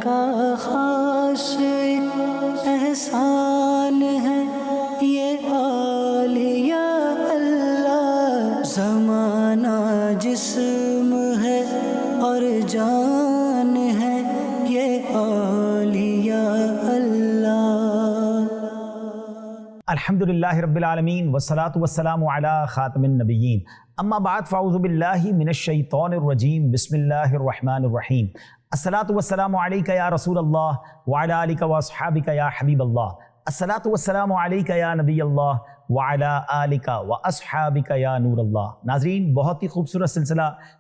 کا خاص احسان ہے یہ اولیاء اللہ، زمانہ جسم ہے اور جان ہے یہ اولیاء اللہ۔ الحمدللہ رب العالمین والصلاة والسلام علی خاتم النبیین، اما بعد فاعوذ باللہ من الشیطان الرجیم، بسم اللہ الرحمن الرحیم۔ الصلاة والسلام علیک یا رسول اللہ وعلی آلک واصحابک یا حبیب اللہ، الصلاة والسلام علیک یا نبی اللہ وعلی آلک واصحابک یا نور اللہ۔ ناظرین، بہت ہی خوبصورت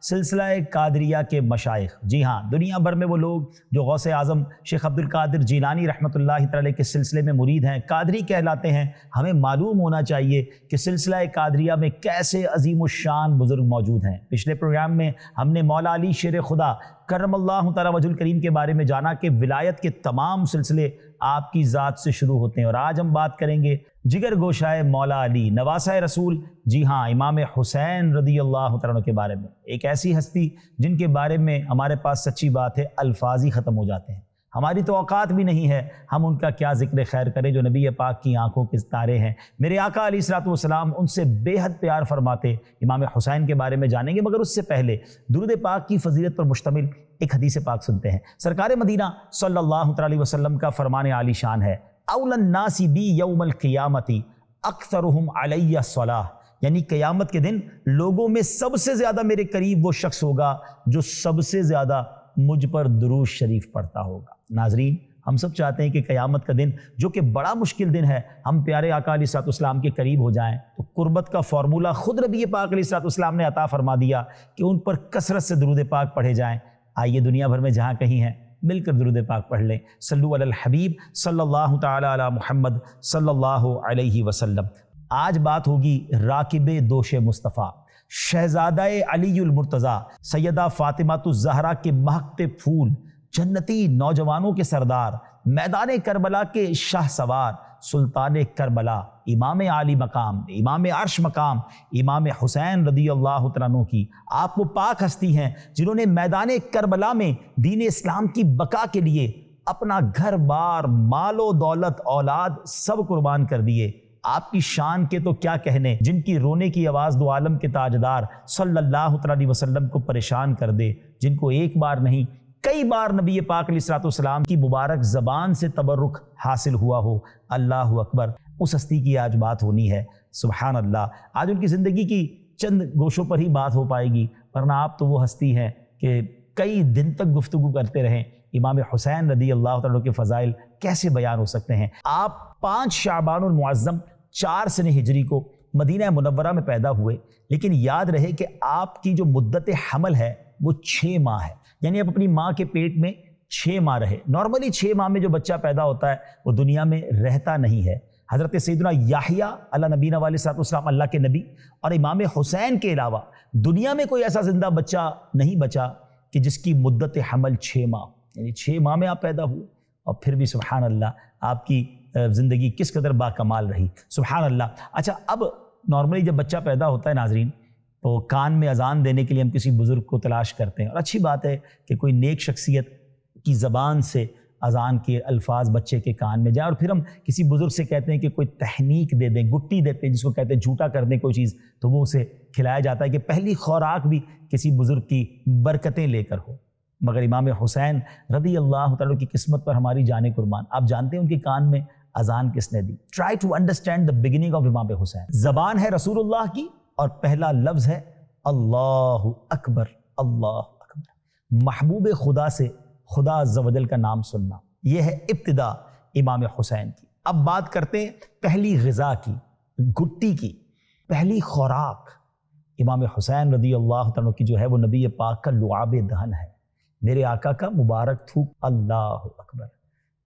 سلسلہ قادریہ کے مشائخ، جی ہاں، دنیا بھر میں وہ لوگ جو غوث اعظم شیخ عبد القادر جیلانی رحمۃ اللہ تعالی کے سلسلے میں مرید ہیں، قادری کہلاتے ہیں، ہمیں معلوم ہونا چاہیے کہ سلسلہ قادریہ میں کیسے عظیم الشان بزرگ موجود ہیں۔ پچھلے پروگرام میں ہم نے مولا علی شیر خدا کرم اللہ تعالی وجہ الکریم کے بارے میں جانا کہ ولایت کے تمام سلسلے آپ کی ذات سے شروع ہوتے ہیں، اور آج ہم بات کریں گے جگر گوشائے مولا علی نواسہ رسول، جی ہاں، امام حسین رضی اللہ تعالیٰ عنہ کے بارے میں، ایک ایسی ہستی جن کے بارے میں ہمارے پاس سچی بات ہے الفاظ ہی ختم ہو جاتے ہیں، ہماری تو اوقات بھی نہیں ہے ہم ان کا کیا ذکر خیر کریں جو نبی پاک کی آنکھوں کے تارے ہیں۔ میرے آقا علیہ الصلوۃ والسلام ان سے بے حد پیار فرماتے، امام حسین کے بارے میں جانیں گے، مگر اس سے پہلے درود پاک کی فضیلت پر مشتمل ایک حدیث پاک سنتے ہیں۔ سرکار مدینہ صلی اللہ علیہ وسلم کا فرمان عالی شان ہے، اولی الناس بی یوم القیامت اکثرہم علی الصلاۃ، یعنی قیامت کے دن لوگوں میں سب سے زیادہ میرے قریب وہ شخص ہوگا جو سب سے زیادہ مجھ پر درود شریف پڑھتا ہوگا۔ ناظرین، ہم سب چاہتے ہیں کہ قیامت کا دن جو کہ بڑا مشکل دن ہے، ہم پیارے آقا علیہ الصلوۃ والسلام کے قریب ہو جائیں، تو قربت کا فارمولہ خود نبی پاک علیہ الصلوۃ والسلام نے عطا فرما دیا کہ ان پر کثرت سے درود پاک پڑھے جائیں۔ آئیے دنیا بھر میں جہاں کہیں ہیں مل کر درود پاک پڑھ لیں۔ صلو علی الحبیب صلی اللہ تعالی علی محمد صلی اللہ علیہ وسلم۔ آج بات ہوگی راکب دوش مصطفیٰ، شہزادہ علی المرتضیٰ، سیدہ فاطمہ الزہرا کے مہکتے پھول، جنتی نوجوانوں کے سردار، میدان کربلا کے شاہ سوار، سلطان کربلا، امام عالی مقام، امام عرش مقام، امام حسین رضی اللہ تعالیٰ عنہ کی آپ وہ پاک ہستی ہیں جنہوں نے میدان کربلا میں دین اسلام کی بقا کے لیے اپنا گھر بار، مال و دولت، اولاد سب قربان کر دیے۔ آپ کی شان کے تو کیا کہنے، جن کی رونے کی آواز دو عالم کے تاجدار صلی اللہ علیہ وسلم کو پریشان کر دے، جن کو ایک بار نہیں کئی بار نبی پاک علیہ الصلوۃ والسلام کی مبارک زبان سے تبرک حاصل ہوا ہو۔ اللہ اکبر، اس ہستی کی آج بات ہونی ہے، سبحان اللہ۔ آج ان کی زندگی کی چند گوشوں پر ہی بات ہو پائے گی، ورنہ آپ تو وہ ہستی ہیں کہ کئی دن تک گفتگو کرتے رہیں۔ امام حسین رضی اللہ تعالیٰ کے فضائل کیسے بیان ہو سکتے ہیں؟ آپ 5 شعبان المعظم 4 سنہ ہجری کو مدینہ منورہ میں پیدا ہوئے، لیکن یاد رہے کہ آپ کی جو مدت حمل ہے وہ 6 ماہ ہے، یعنی آپ اپنی ماں کے پیٹ میں 6 ماہ رہے۔ نارملی 6 ماہ میں جو بچہ پیدا ہوتا ہے وہ دنیا میں رہتا نہیں ہے۔ حضرت سیدنا یحییٰ علیہ نبینا علیہ الصلوۃ والسلام، اللہ کے نبی، اور امام حسین کے علاوہ دنیا میں کوئی ایسا زندہ بچہ نہیں بچا کہ جس کی مدت حمل 6 ماہ، یعنی 6 ماہ میں آپ پیدا ہوئے، اور پھر بھی سبحان اللہ آپ کی زندگی کس قدر باکمال رہی، سبحان اللہ۔ اچھا، اب نارملی جب بچہ پیدا ہوتا ہے ناظرین، تو کان میں اذان دینے کے لیے ہم کسی بزرگ کو تلاش کرتے ہیں، اور اچھی بات ہے کہ کوئی نیک شخصیت کی زبان سے اذان کے الفاظ بچے کے کان میں جائیں، اور پھر ہم کسی بزرگ سے کہتے ہیں کہ کوئی تحنیک دے دیں، گٹی دیتے ہیں جس کو کہتے ہیں جھوٹا کر دیں کوئی چیز، تو وہ اسے کھلایا جاتا ہے کہ پہلی خوراک بھی کسی بزرگ کی برکتیں لے کر ہو۔ مگر امام حسین رضی اللہ تعالیٰ کی قسمت پر ہماری جانیں قربان، آپ جانتے ہیں ان کے کان میں اذان کس نے دی؟ Try to understand the beginning of Imam Hussain. زبان ہے رسول اللہ کی، اور پہلا لفظ ہے اللہ اکبر، اللہ اکبر، محبوب خدا سے خدا عز و جل کا نام سننا، یہ ہے ابتدا امام حسین کی۔ اب بات کرتے ہیں پہلی غذا کی، گٹی کی، پہلی خوراک امام حسین رضی اللہ تعالیٰ کی جو ہے وہ نبی پاک کا لعاب دہن ہے، میرے آقا کا مبارک تھوک، اللہ اکبر،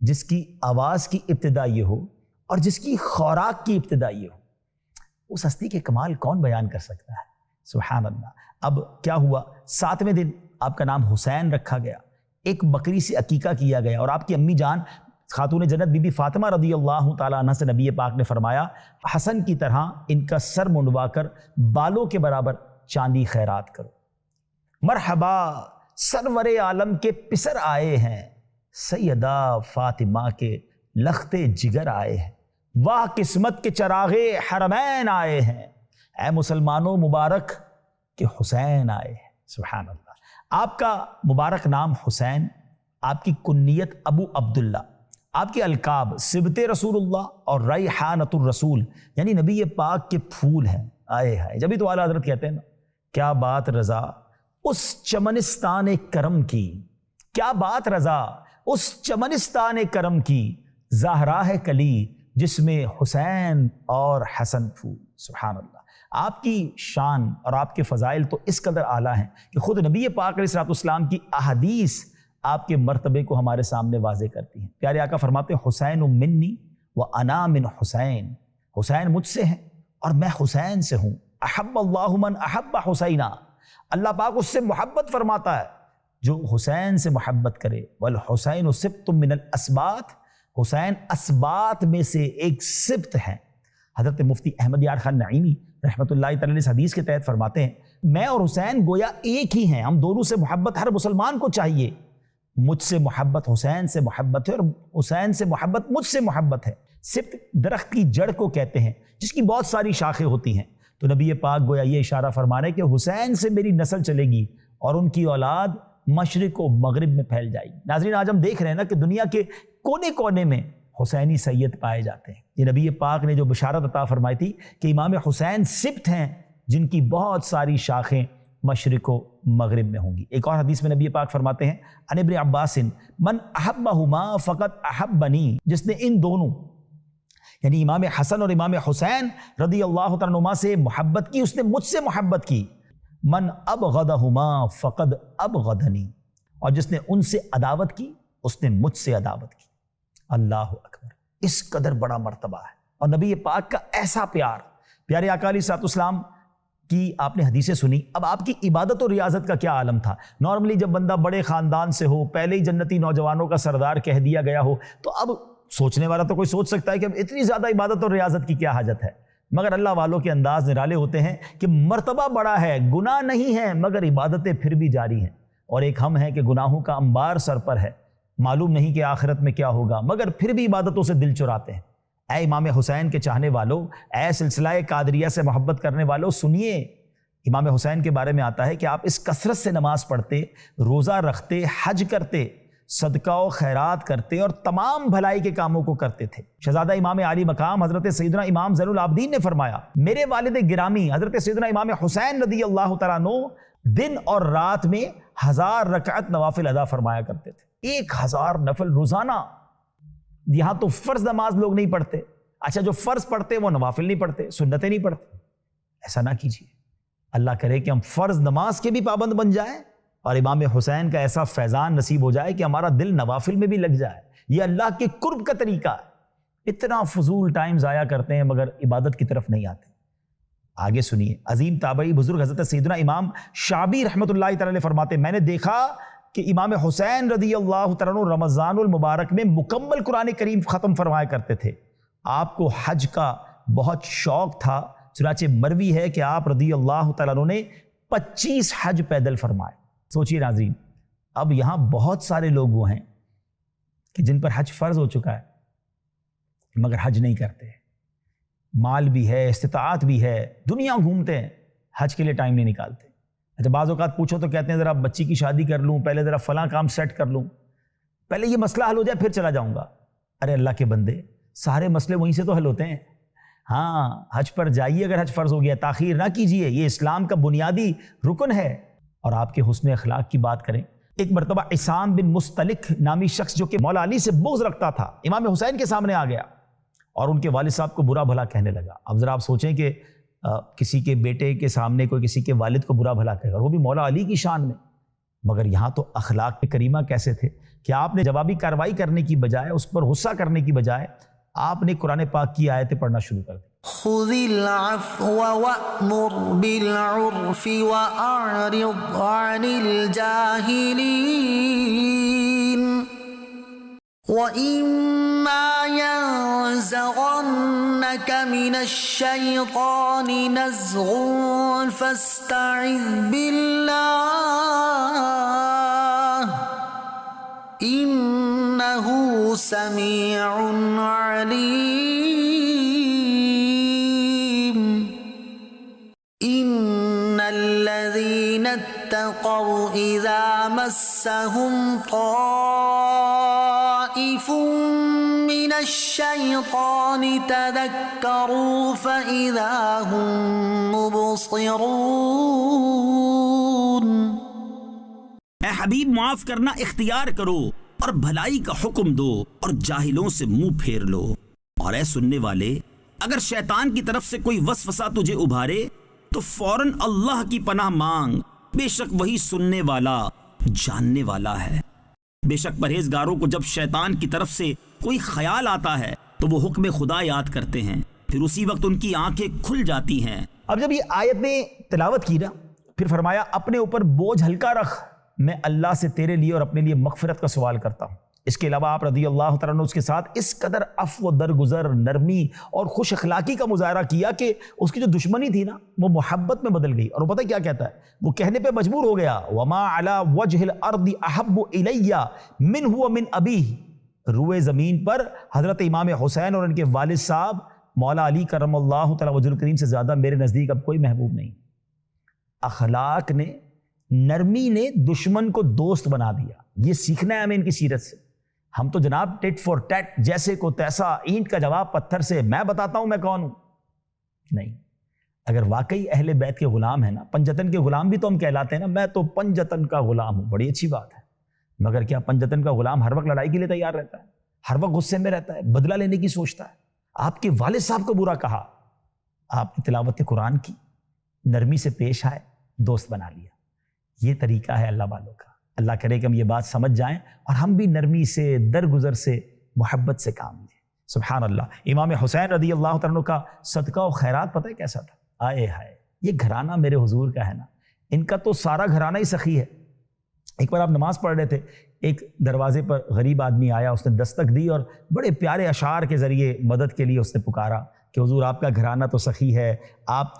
جس کی آواز کی ابتدا یہ ہو اور جس کی خوراک کی ابتدا یہ ہو، اس ہستی کے کمال کون بیان کر سکتا ہے، سبحان اللہ۔ اب کیا ہوا، 7ویں دن آپ کا نام حسین رکھا گیا، ایک بکری سے عقیقہ کیا گیا، اور آپ کی امی جان خاتون جنت بی بی فاطمہ رضی اللہ تعالیٰ عنہ سے نبی پاک نے فرمایا، حسن کی طرح ان کا سر منڈوا کر بالوں کے برابر چاندی خیرات کرو۔ مرحبا، سرور عالم کے پسر آئے ہیں، سیدہ فاطمہ کے لختے جگر آئے ہیں، واہ قسمت کے چراغے حرمین آئے ہیں، اے مسلمانوں مبارک کہ حسین آئے ہیں۔ سبحان اللہ۔ آپ کا مبارک نام حسین، آپ کی کنیت ابو عبداللہ، آپ کے القاب سبط رسول اللہ اور ریحانۃ الرسول یعنی نبی پاک کے پھول ہیں۔ آئے ہائے، جبھی تو اعلیٰ حضرت کہتے ہیں نا، کیا بات رضا اس چمنستان کرم کی، کیا بات رضا اس چمنستان کرم کی، زہرا ہے کلی جس میں حسین اور حسن پھول۔ سبحان اللہ۔ آپ کی شان اور آپ کے فضائل تو اس قدر اعلیٰ ہیں کہ خود نبی پاک علیہ الصلوۃ والسلام کی احادیث آپ کے مرتبے کو ہمارے سامنے واضح کرتی ہیں۔ پیارے آقا فرماتے ہیں حسین منی و انا من حسین، حسین مجھ سے ہیں اور میں حسین سے ہوں۔ احب اللہ من احب حسینہ، اللہ پاک اس سے محبت فرماتا ہے جو حسین سے محبت کرے۔ والحسین سبط من الاسباط، حسین اسباط میں سے ایک سبط ہیں۔ حضرت مفتی احمد یار خان نعیمی رحمۃ اللہ تعالی اس حدیث کے تحت فرماتے ہیں میں اور حسین گویا ایک ہی ہیں، ہم دونوں سے محبت ہر مسلمان کو چاہیے۔ مجھ سے محبت حسین سے محبت ہے اور حسین سے محبت مجھ سے محبت ہے۔ سبط درخت کی جڑ کو کہتے ہیں جس کی بہت ساری شاخیں ہوتی ہیں، تو نبی پاک گویا یہ اشارہ فرما رہے کہ حسین سے میری نسل چلے گی اور ان کی اولاد مشرق و مغرب میں پھیل جائے گی۔ ناظرین آج ہم دیکھ رہے ہیں نا کہ دنیا کے کونے کونے میں حسینی سید پائے جاتے ہیں۔ یہ نبی پاک نے جو بشارت عطا فرمائی تھی کہ امام حسین سبط ہیں جن کی بہت ساری شاخیں مشرق و مغرب میں ہوں گی۔ ایک اور حدیث میں نبی پاک فرماتے ہیں عن ابن عباس من احبہما فقد احبنی، جس نے ان دونوں یعنی امام حسن اور امام حسین رضی اللہ تعالیٰ عنہما سے محبت کی، اس نے مجھ سے محبت کی۔ من ابغضہما فقد ابغضنی، اور جس نے ان سے عداوت کی اس نے مجھ سے عداوت کی۔ اللہ اکبر، اس قدر بڑا مرتبہ ہے اور نبی پاک کا ایسا پیار۔ پیارے آقا علیہ الصلوۃ والسلام کی آپ نے حدیثیں سنی، اب آپ کی عبادت و ریاضت کا کیا عالم تھا۔ نارملی جب بندہ بڑے خاندان سے ہو، پہلے ہی جنتی نوجوانوں کا سردار کہہ دیا گیا ہو، تو اب سوچنے والا تو کوئی سوچ سکتا ہے کہ اب اتنی زیادہ عبادت اور ریاضت کی کیا حاجت ہے، مگر اللہ والوں کے انداز نرالے ہوتے ہیں کہ مرتبہ بڑا ہے، گناہ نہیں ہے مگر عبادتیں پھر بھی جاری ہیں، اور ایک ہم ہیں کہ گناہوں کا انبار سر پر ہے، معلوم نہیں کہ آخرت میں کیا ہوگا، مگر پھر بھی عبادتوں سے دل چراتے ہیں۔ اے امام حسین کے چاہنے والوں، اے سلسلہ قادریہ سے محبت کرنے والوں، سنیے امام حسین کے بارے میں آتا ہے کہ آپ اس کثرت سے نماز پڑھتے، روزہ رکھتے، حج کرتے، صدقہ و خیرات کرتے اور تمام بھلائی کے کاموں کو کرتے تھے۔ شہزادہ امام عالی مقام حضرت سیدنا امام زین العابدین نے فرمایا میرے والد گرامی حضرت سیدنا امام حسین رضی اللہ تعالیٰ عنہ دن اور رات میں 1000 رکعت نوافل ادا فرمایا کرتے تھے۔ 1000 نفل روزانہ۔ یہاں تو فرض نماز لوگ نہیں پڑھتے، اچھا جو فرض پڑھتے وہ نوافل نہیں پڑھتے، سنتیں نہیں پڑھتے۔ ایسا نہ کیجیے، اللہ کرے کہ ہم فرض نماز کے بھی پابند بن جائیں اور امام حسین کا ایسا فیضان نصیب ہو جائے کہ ہمارا دل نوافل میں بھی لگ جائے۔ یہ اللہ کے قرب کا طریقہ ہے۔ اتنا فضول ٹائم ضائع کرتے ہیں مگر عبادت کی طرف نہیں آتے۔ آگے سنیے، عظیم تابعی بزرگ حضرت سیدنا امام شعبی رحمۃ اللہ تعالی فرماتے میں نے دیکھا کہ امام حسین رضی اللہ تعالیٰ عنہ رمضان المبارک میں مکمل قرآن کریم ختم فرمایا کرتے تھے۔ آپ کو حج کا بہت شوق تھا، چنانچہ مروی ہے کہ آپ رضی اللہ تعالیٰ عنہ نے 25 حج پیدل فرمائے۔ سوچیے ناظرین، اب یہاں بہت سارے لوگ وہ ہیں کہ جن پر حج فرض ہو چکا ہے مگر حج نہیں کرتے، مال بھی ہے، استطاعت بھی ہے، دنیا گھومتے ہیں، حج کے لیے ٹائم نہیں نکالتے۔ اچھا بعض اوقات پوچھو تو کہتے ہیں ذرا بچی کی شادی کر لوں، پہلے ذرا فلاں کام سیٹ کر لوں، پہلے یہ مسئلہ حل ہو جائے پھر چلا جاؤں گا۔ ارے اللہ کے بندے، سارے مسئلے وہیں سے تو حل ہوتے ہیں۔ ہاں حج پر جائیے اگر حج فرض ہو گیا، تاخیر نہ کیجیے، یہ اسلام کا بنیادی رکن ہے۔ اور آپ کے حسن اخلاق کی بات کریں، ایک مرتبہ عصام بن مستلق نامی شخص جو کہ مولا علی سے بغض رکھتا تھا امام حسین کے سامنے آ گیا اور ان کے والد صاحب کو برا بھلا کہنے لگا۔ اب ذرا آپ سوچیں کہ کسی کے بیٹے کے سامنے کوئی کسی کے والد کو برا بھلا کہے گا، وہ بھی مولا علی کی شان میں، مگر یہاں تو اخلاق کریمہ کیسے تھے کہ آپ نے جوابی کارروائی کرنے کی بجائے، اس پر غصہ کرنے کی بجائے آپ نے قرآن پاک کی آیتیں پڑھنا شروع کر دی۔ خذ العفو وأمر بالعرف وأعرض عن الجاهلين وإما ينزغنك من الشيطان نزغ فاستعذ بالله إنه سميع عليم إن الذين اتقوا إذا مسهم طائف من الشيطان تذكروا فإذا هم مبصرون۔ اے حبیب معاف کرنا اختیار کرو اور بھلائی کا حکم دو اور جاہلوں سے منہ پھیر لو۔ اور اے سننے والے، اگر شیطان کی طرف سے کوئی وسوسہ تجھے ابھارے تو فوراً اللہ کی پناہ مانگ، بے شک وہی سننے والا جاننے والا ہے۔ بے شک پرہیزگاروں کو جب شیطان کی طرف سے کوئی خیال آتا ہے تو وہ حکم خدا یاد کرتے ہیں، پھر اسی وقت ان کی آنکھیں کھل جاتی ہیں۔ اب جب یہ آیت نے تلاوت کی نا، پھر فرمایا اپنے اوپر بوجھ ہلکا رکھ، میں اللہ سے تیرے لیے اور اپنے لیے مغفرت کا سوال کرتا ہوں۔ اس کے علاوہ آپ رضی اللہ تعالیٰ عنہ اس کے ساتھ اس قدر عفو و درگزر، نرمی اور خوش اخلاقی کا مظاہرہ کیا کہ اس کی جو دشمنی تھی نا وہ محبت میں بدل گئی۔ اور وہ پتہ کیا کہتا ہے؟ وہ کہنے پہ مجبور ہو گیا، وَمَا عَلَى وَجْهِ الْأَرْضِ أَحَبُّ إِلَيَّ مِنْهُ وَمِنْ أَبِيهِ، روئے زمین پر حضرت امام حسین اور ان کے والد صاحب مولا علی کرم اللہ تعالیٰ وجہ الکریم سے زیادہ میرے نزدیک اب کوئی محبوب نہیں۔ اخلاق نے، نرمی نے دشمن کو دوست بنا دیا۔ یہ سیکھنا ہے ہمیں ان کی سیرت سے۔ ہم تو جناب ٹٹ فور ٹٹ، جیسے کو تیسا، اینٹ کا جواب پتھر سے، میں بتاتا ہوں میں کون ہوں، نہیں۔ اگر واقعی اہل بیت کے غلام ہیں نا، پنجتن کے غلام بھی تو ہم کہلاتے ہیں نا، میں تو پنجتن کا غلام ہوں، بڑی اچھی بات ہے۔ مگر کیا پنجتن کا غلام ہر وقت لڑائی کے لیے تیار رہتا ہے؟ ہر وقت غصے میں رہتا ہے، بدلہ لینے کی سوچتا ہے؟ آپ کے والد صاحب کو برا کہا، آپ نے تلاوت قرآن کی، نرمی سے پیش آئے، دوست بنا لیا۔ یہ طریقہ ہے اللہ والوں کا۔ اللہ کرے کہ ہم یہ بات سمجھ جائیں اور ہم بھی نرمی سے، درگزر سے، محبت سے کام لیں۔ سبحان اللہ۔ امام حسین رضی اللہ تعالیٰ عنہ کا صدقہ و خیرات پتہ ہے کیسا تھا؟ آئے ہائے، یہ گھرانہ میرے حضور کا ہے نا، ان کا تو سارا گھرانہ ہی سخی ہے۔ ایک بار آپ نماز پڑھ رہے تھے، ایک دروازے پر غریب آدمی آیا، اس نے دستک دی اور بڑے پیارے اشعار کے ذریعے مدد کے لیے اس نے پکارا کہ حضور آپ کا گھرانہ تو سخی ہے، آپ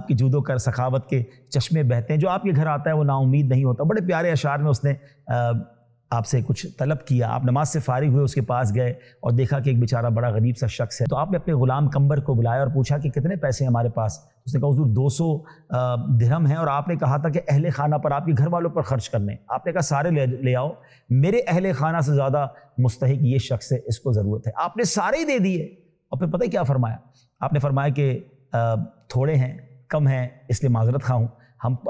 کی جود و کر سخاوت کے چشمے بہتے ہیں، جو آپ کے گھر آتا ہے وہ نا امید نہیں ہوتا۔ بڑے پیارے اشعار میں اس نے آپ سے کچھ طلب کیا۔ آپ نماز سے فارغ ہوئے، اس کے پاس گئے اور دیکھا کہ ایک بیچارہ بڑا غریب سا شخص ہے، تو آپ نے اپنے غلام کمبر کو بلایا اور پوچھا کہ کتنے پیسے ہیں ہمارے پاس؟ اس نے کہا حضور 200 درہم ہیں، اور آپ نے کہا تھا کہ اہل خانہ پر، آپ کے گھر والوں پر خرچ کرنے۔ آپ نے کہا سارے لے آؤ، میرے اہل خانہ سے زیادہ مستحق یہ شخص ہے، اس کو ضرورت ہے۔ آپ نے سارے ہی دے دیے، اور پھر پتہ کیا فرمایا؟ آپ نے فرمایا کہ تھوڑے ہیں، کم ہیں، اس لیے معذرت خواہ ہوں،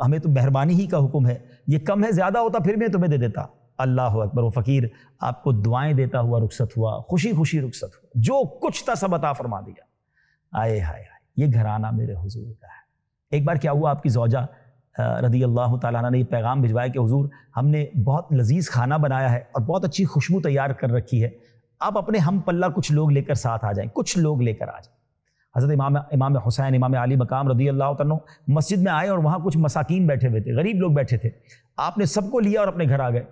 ہمیں تو مہربانی ہی کا حکم ہے، یہ کم ہے، زیادہ ہوتا پھر میں تمہیں دے دیتا۔ اللہ اکبر۔ وہ فقیر آپ کو دعائیں دیتا ہوا رخصت ہوا، خوشی خوشی رخصت ہوا، جو کچھ تھا سب عطا فرما دیا۔ آئے ہائے ہائے، یہ گھرانہ میرے حضور کا ہے۔ ایک بار کیا ہوا، آپ کی زوجہ رضی اللہ تعالیٰ عنہ نے یہ پیغام بھجوایا کہ حضور ہم نے بہت لذیذ کھانا بنایا ہے اور بہت اچھی خوشبو تیار کر رکھی ہے، آپ اپنے ہم پلہ کچھ لوگ لے کر ساتھ آ جائیں، کچھ لوگ لے کر آ جائیں۔ حضرت امام حسین، امام علی مقام رضی اللہ تعالیٰ مسجد میں آئے اور وہاں کچھ مساکین بیٹھے ہوئے تھے، غریب لوگ بیٹھے تھے۔ آپ نے سب کو لیا اور اپنے گھر آ گئے۔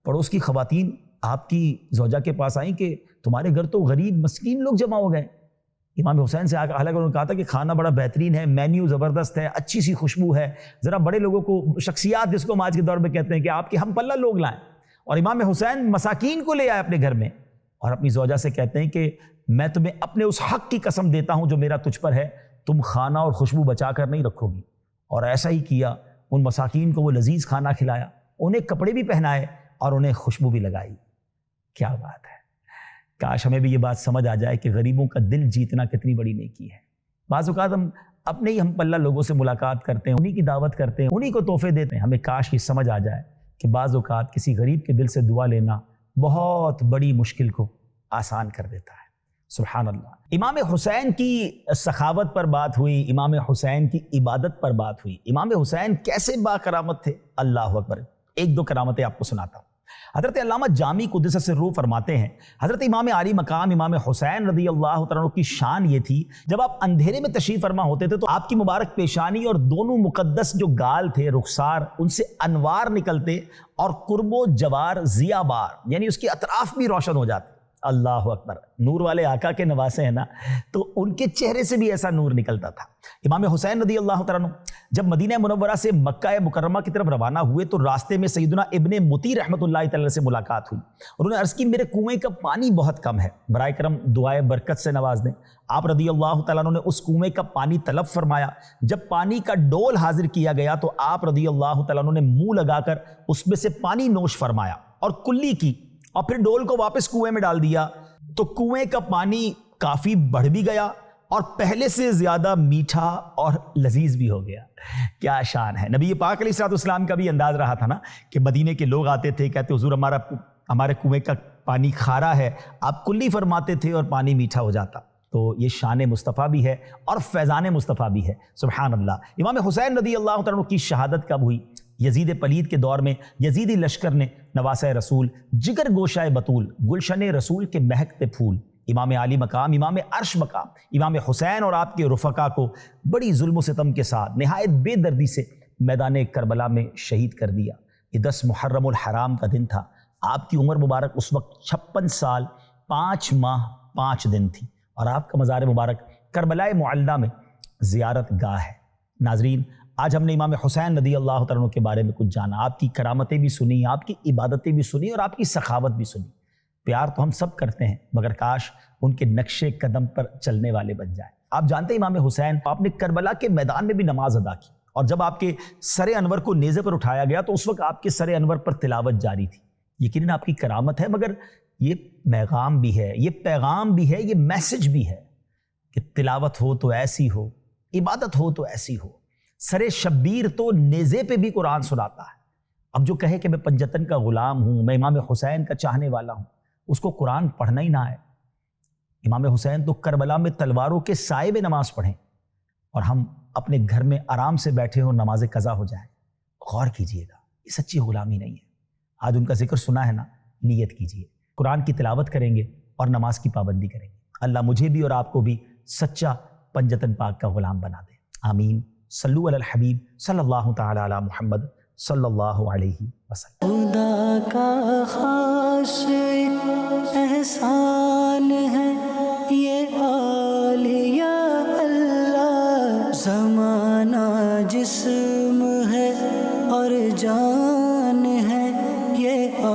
پڑوس کی خواتین آپ کی زوجہ کے پاس آئیں کہ تمہارے گھر تو غریب مسکین لوگ جمع ہو گئے۔ امام حسین سے حالانکہ انہوں نے کہا تھا کہ کھانا بڑا بہترین ہے، مینیو زبردست ہے، اچھی سی خوشبو ہے، ذرا بڑے لوگوں کو، شخصیات جس کو ہم آج کے دور میں کہتے ہیں، کہ آپ کے ہم پلہ لوگ لائیں۔ اور امام حسین مساکین کو لے آئے اپنے گھر میں اور اپنی زوجہ سے کہتے ہیں کہ میں تمہیں اپنے اس حق کی قسم دیتا ہوں جو میرا تجھ پر ہے، تم کھانا اور خوشبو بچا کر نہیں رکھو گی۔ اور ایسا ہی کیا، ان مساکین کو وہ لذیذ کھانا کھلایا، انہیں کپڑے بھی پہنائے اور انہیں خوشبو بھی لگائی۔ کیا بات ہے! کاش ہمیں بھی یہ بات سمجھ آ جائے کہ غریبوں کا دل جیتنا کتنی بڑی نیکی ہے۔ بعض اوقات ہم اپنے ہی ہم پلہ لوگوں سے ملاقات کرتے ہیں، انہی کی دعوت کرتے ہیں، انہی کو تحفے دیتے ہیں۔ ہمیں کاش یہ سمجھ آ جائے کہ بعض اوقات کسی غریب کے دل سے دعا لینا بہت بڑی مشکل کو آسان کر دیتا ہے۔ سبحان اللہ۔ امام حسین کی سخاوت پر بات ہوئی، امام حسین کی عبادت پر بات ہوئی۔ امام حسین کیسے با کرامت تھے؟ اللہ اکبر۔ ایک دو کرامتیں آپ کو سناتا ہوں۔ حضرت علامہ جامی قدس سرہ فرماتے ہیں، حضرت امام علی مقام امام حسین رضی اللہ تعالیٰ کی شان یہ تھی، جب آپ اندھیرے میں تشریف فرما ہوتے تھے تو آپ کی مبارک پیشانی اور دونوں مقدس جو گال تھے، رخسار، ان سے انوار نکلتے اور قرب و جوار ضیاء بار، یعنی اس کے اطراف بھی روشن ہو جاتے۔ اللہ اکبر، نور والے آقا کے نواسے ہیں نا، تو ان کے چہرے سے بھی ایسا نور نکلتا تھا۔ امام حسین رضی اللہ تعالیٰ عنہ جب مدینہ منورہ سے مکہ مکرمہ کی طرف روانہ ہوئے تو راستے میں سیدنا ابن مطیع رحمۃ اللہ تعالی سے ملاقات ہوئی۔ انہوں نے عرض کی میرے کنویں کا پانی بہت کم ہے، برائے کرم دعائے برکت سے نواز دیں۔ آپ رضی اللہ تعالیٰ عنہ نے اس کنویں کا پانی طلب فرمایا۔ جب پانی کا ڈول حاضر کیا گیا تو آپ رضی اللہ تعالیٰ عنہ نے منہ لگا کر اس میں سے پانی نوش فرمایا اور کلی کی، اور پھر ڈول کو واپس کنویں میں ڈال دیا تو کنویں کا پانی کافی بڑھ بھی گیا اور پہلے سے زیادہ میٹھا اور لذیذ بھی ہو گیا۔ کیا شان ہے! نبی پاک علیہ الصلوۃ والسلام کا بھی انداز رہا تھا نا کہ مدینے کے لوگ آتے تھے، کہتے حضور ہمارے کنویں کا پانی کھارا ہے، آپ کلی فرماتے تھے اور پانی میٹھا ہو جاتا۔ تو یہ شان مصطفیٰ بھی ہے اور فیضان مصطفیٰ بھی ہے، سبحان اللہ۔ امام حسین رضی اللہ تعالیٰ عنہ کی شہادت کب ہوئی؟ یزید پلید کے دور میں یزیدی لشکر نے نواسہ رسول، جگر گوشہ بطول، گلشن رسول کے مہکتے پھول، امام عالی مقام، امام عرش مقام، امام حسین اور آپ کے رفقا کو بڑی ظلم و ستم کے ساتھ نہایت بے دردی سے میدان کربلا میں شہید کر دیا۔ یہ 10 محرم الحرام کا دن تھا۔ آپ کی عمر مبارک اس وقت 56 سال 5 ماہ 5 دن تھی اور آپ کا مزار مبارک کربلا معلیٰ میں زیارت گاہ ہے۔ ناظرین، آج ہم نے امام حسین رضی اللہ تعالیٰ عنہ کے بارے میں کچھ جانا، آپ کی کرامتیں بھی سنی، آپ کی عبادتیں بھی سنی اور آپ کی سخاوت بھی سنی۔ پیار تو ہم سب کرتے ہیں مگر کاش ان کے نقش قدم پر چلنے والے بن جائیں۔ آپ جانتے ہیں امام حسین آپ نے کربلا کے میدان میں بھی نماز ادا کی، اور جب آپ کے سر انور کو نیزے پر اٹھایا گیا تو اس وقت آپ کے سر انور پر تلاوت جاری تھی۔ یقیناً آپ کی کرامت ہے، مگر یہ پیغام بھی ہے، یہ پیغام بھی ہے، یہ میسج بھی ہے کہ تلاوت ہو تو ایسی ہو، عبادت ہو تو ایسی ہو۔ سر شبیر تو نیزے پہ بھی قرآن سناتا ہے۔ اب جو کہے کہ میں پنجتن کا غلام ہوں، میں امام حسین کا چاہنے والا ہوں، اس کو قرآن پڑھنا ہی نہ آئے۔ امام حسین تو کربلا میں تلواروں کے سائے میں نماز پڑھیں اور ہم اپنے گھر میں آرام سے بیٹھے ہوں، نماز قضا ہو جائے۔ غور کیجئے گا، یہ سچی غلامی نہیں ہے۔ آج ان کا ذکر سنا ہے نا، نیت کیجئے، قرآن کی تلاوت کریں گے اور نماز کی پابندی کریں گے۔ اللہ مجھے بھی اور آپ کو بھی سچا پنجتن پاک کا غلام بنا دے، آمین۔ صلو علی الحبیب صلی اللہ تعالی علی محمد صلی اللہ علیہ وسلم۔ خدا کا خاص احسان ہے یہ اولیاء اللہ، زمانہ جسم ہے اور جان ہے یہ